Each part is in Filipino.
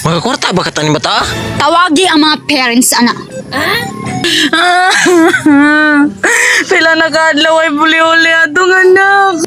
Magkakwarta ba ka ni bata? Tawagi ang mga parents, anak. Pila na kaadlaw ay buli-uli atong anak.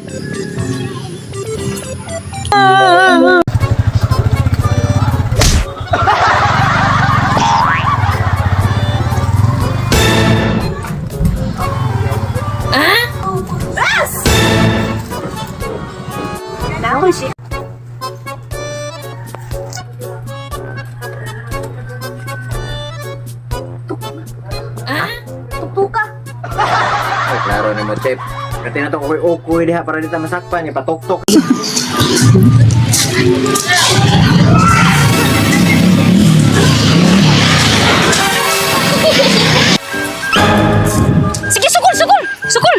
Ay, klaro ni mo, Chip. Kati na ito ukuy-ukuy diha para dito masakpan niya, patok-tok. Sige, sukul, sukul, sukul.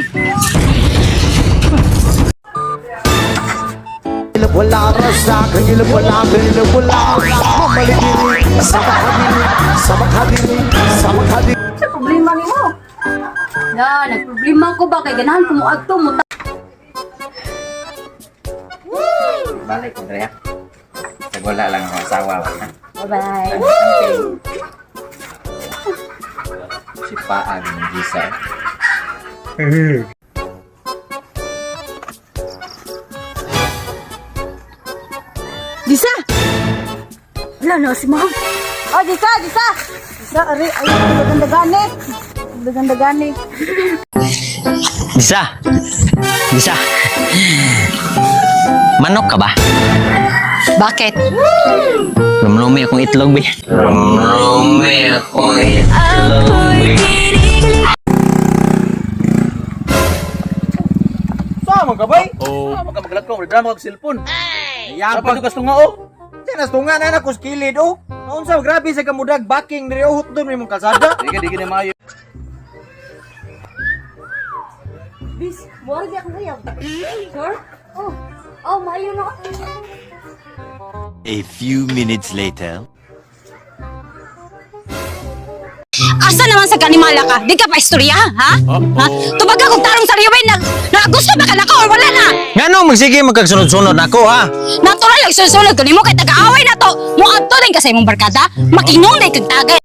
Wala rasa, kanilap wala, kanilap wala. Mamaligiri, sa makadiri, sa makadiri, sa makadiri. Sa problema ni mo? Na, nagproblema ko ba kay ganahan ko mo adto mo. Balik ko, Drea. Sagwala lang ang asawa ko, ha? Bye-bye. Si Paan ng Gisa. Disa! Wala na si ma'am. Oh, Disa, Disa! Disa, ari, ay, dagandagani. Dagandagani. Gisa! Gisa! Manok ka ba? Bakit? Lumlumi akong itlog, be. Lumlumi akong itlog, be. Sama ka bay? Sama ka maglatkong reklamo kag cellphone. Yabang ka nga oh. Sinas tunga na ko skilid oh. Naunsa grabe sa kamudag backing diri oh hutdon mi mong kalsada. Digi na maayo. Bis, buhay di akong hayag. Sure? Oh, maayo na. A few minutes later. Asa naman sa kanimala ka? Di ka pa istorya, ha? Ha? Tubaga kong tarong sa riyawin na gusto ba ka na ko or wala na? Nga no, magsige magkagsunod-sunod na ako, ha? Natural lang susunod ko nimo kay taga-away na to. Mo adto din kasi imong barkada. Makinong na kag tagay.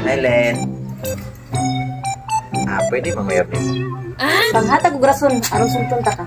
Helen. Pwede mamayap din. Panghatag og rason aron sulton ta ka.